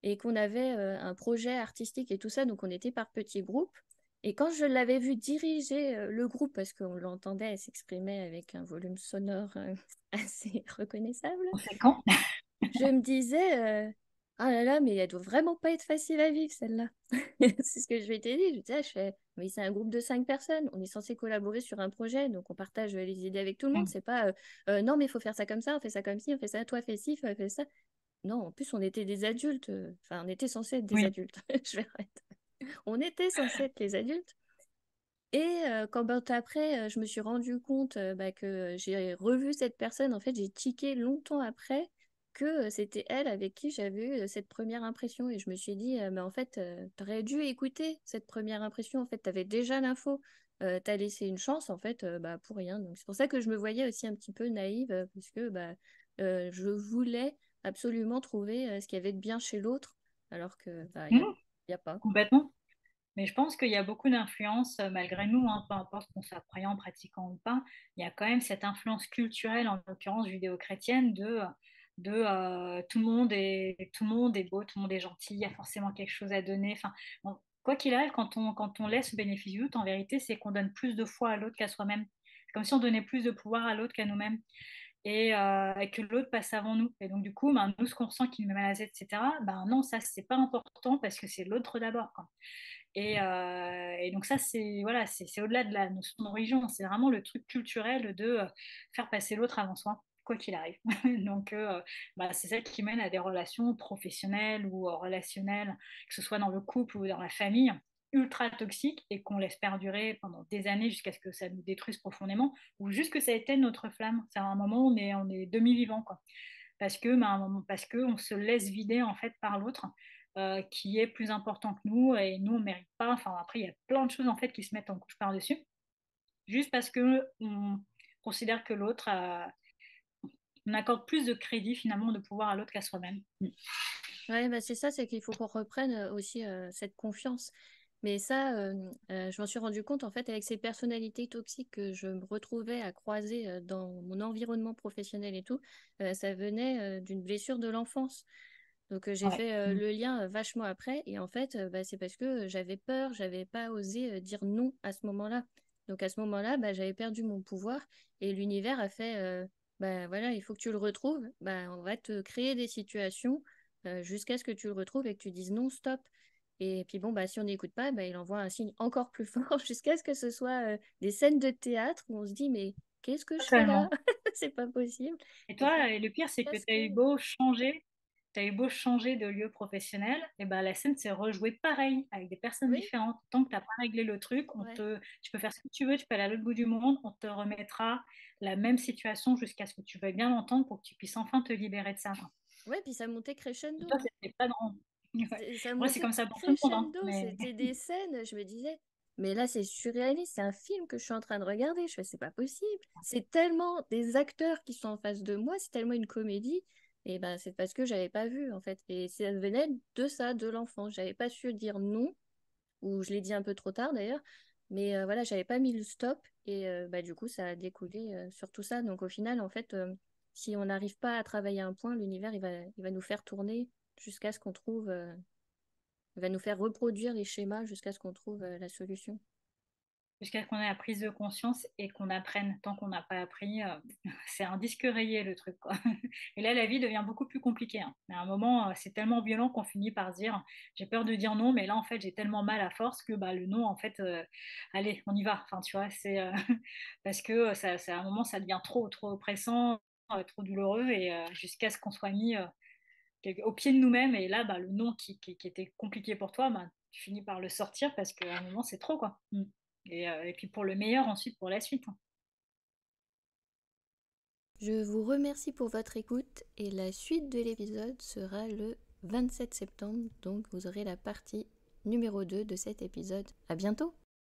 et qu'on avait un projet artistique et tout ça, donc on était par petits groupes. Et quand je l'avais vu diriger le groupe, parce qu'on l'entendait, elle s'exprimait avec un volume sonore assez reconnaissable, Conséquent. je me disais, ah là là, mais elle doit vraiment pas être facile à vivre, celle-là. C'est ce que je m'étais dit. Je disais, mais c'est un groupe de 5 personnes. On est censé collaborer sur un projet, donc on partage les idées avec tout le monde. C'est pas, non, mais il faut faire ça comme ça, on fait ça comme ci, on fait ça, toi fais ci, toi fais ça. Non, en plus, on était des adultes. Enfin, on était censés être des Oui. adultes. Je vais arrêter. On était censés être les adultes. Et quand bah, après, je me suis rendu compte bah, que j'ai revu cette personne, en fait, j'ai tiqué longtemps après que c'était elle avec qui j'avais eu cette première impression. Et je me suis dit, mais en fait, t'aurais dû écouter cette première impression. En fait, t'avais déjà l'info. T'as laissé une chance, en fait, bah, pour rien. Donc, c'est pour ça que je me voyais aussi un petit peu naïve, parce que bah, je voulais absolument trouver ce qu'il y avait de bien chez l'autre, alors que bah, Mmh, y a pas. complètement. Mais je pense qu'il y a beaucoup d'influences, malgré nous, hein, peu importe qu'on soit croyant, pratiquant ou pas, il y a quand même cette influence culturelle, en l'occurrence judéo-chrétienne, de tout le monde est beau, tout le monde est gentil, il y a forcément quelque chose à donner. Enfin, bon, quoi qu'il arrive, quand on laisse le bénéfice du doute, en vérité, c'est qu'on donne plus de foi à l'autre qu'à soi-même. C'est comme si on donnait plus de pouvoir à l'autre qu'à nous-mêmes. Et que l'autre passe avant nous. Et donc, du coup, ben, nous, ce qu'on ressent qui nous met mal à l'aise, etc., ben non, ça, c'est pas important parce que c'est l'autre d'abord, quoi. Et donc ça, c'est voilà, c'est au-delà de la notion de religion, c'est vraiment le truc culturel de faire passer l'autre avant soi, quoi qu'il arrive. Donc bah, c'est ça qui mène à des relations professionnelles ou relationnelles, que ce soit dans le couple ou dans la famille, ultra toxiques et qu'on laisse perdurer pendant des années jusqu'à ce que ça nous détruise profondément, ou juste que ça éteigne notre flamme. C'est à un moment où on est demi-vivant, quoi. Parce que, bah, parce que on se laisse vider en fait par l'autre, qui est plus important que nous, et nous on mérite pas. Enfin après il y a plein de choses en fait qui se mettent en couche par dessus, juste parce que on considère que l'autre on accorde plus de crédit finalement de pouvoir à l'autre qu'à soi-même. Ouais, bah c'est ça, c'est qu'il faut qu'on reprenne aussi cette confiance. Mais ça, je m'en suis rendu compte en fait avec ces personnalités toxiques que je me retrouvais à croiser dans mon environnement professionnel et tout, ça venait d'une blessure de l'enfance. Donc j'ai Ouais. fait le lien vachement après et en fait bah, c'est parce que j'avais peur, j'avais pas osé dire non à ce moment-là. Donc à ce moment-là, bah, j'avais perdu mon pouvoir et l'univers a fait bah voilà, il faut que tu le retrouves. Bah, on va te créer des situations jusqu'à ce que tu le retrouves et que tu dises non, stop. Et puis bon, bah, si on n'écoute pas, bah, il envoie un signe encore plus fort jusqu'à ce que ce soit des scènes de théâtre où on se dit mais qu'est-ce que je fais là? Totalement. C'est pas possible. Et Et puis toi, et le pire, c'est que tu qu'est-ce as que... eu beau changer, tu as eu beau changer de lieu professionnel, et ben la scène s'est rejouée pareil, avec des personnes Oui, différentes. Tant que tu as pas réglé le truc, ouais. tu peux faire ce que tu veux, tu peux aller à l'autre bout du monde, on te remettra la même situation jusqu'à ce que tu veuilles bien l'entendre pour que tu puisses enfin te libérer de ça. Ouais, puis ça montait Et crescendo, toi, hein. c'était pas dans... Ouais. Ça Moi, c'est montait comme ça pour tout le monde, hein, crescendo, mais c'était des scènes, je me disais, mais là c'est surréaliste, c'est un film que je suis en train de regarder, je fais, c'est pas possible. C'est tellement des acteurs qui sont en face de moi, c'est tellement une comédie, et ben c'est parce que j'avais pas vu en fait. Et ça venait de ça, de l'enfant. J'avais pas su dire non, ou je l'ai dit un peu trop tard d'ailleurs, mais voilà, j'avais pas mis le stop, et bah, du coup ça a découlé sur tout ça. Donc au final, en fait, si on n'arrive pas à travailler un point, l'univers il va nous faire tourner jusqu'à ce qu'on trouve. Il va nous faire reproduire les schémas jusqu'à ce qu'on trouve la solution. jusqu'à ce qu'on ait la prise de conscience et qu'on apprenne. Tant qu'on n'a pas appris, c'est un disque rayé le truc, quoi. Et là, la vie devient beaucoup plus compliquée, hein. Mais à un moment, c'est tellement violent qu'on finit par se dire, j'ai peur de dire non, mais là, en fait, j'ai tellement mal à force que bah, le non, en fait, allez, on y va. Enfin, tu vois, c'est parce que à un moment, ça devient trop oppressant, trop douloureux, et jusqu'à ce qu'on soit mis au pied de nous-mêmes. Et là, bah, le non qui était compliqué pour toi, bah, tu finis par le sortir parce qu'à un moment, c'est trop, quoi. Mm. Et puis pour le meilleur ensuite pour la suite, hein. Je vous remercie pour votre écoute et la suite de l'épisode sera le 27 septembre, donc vous aurez la partie numéro 2 de cet épisode. À bientôt!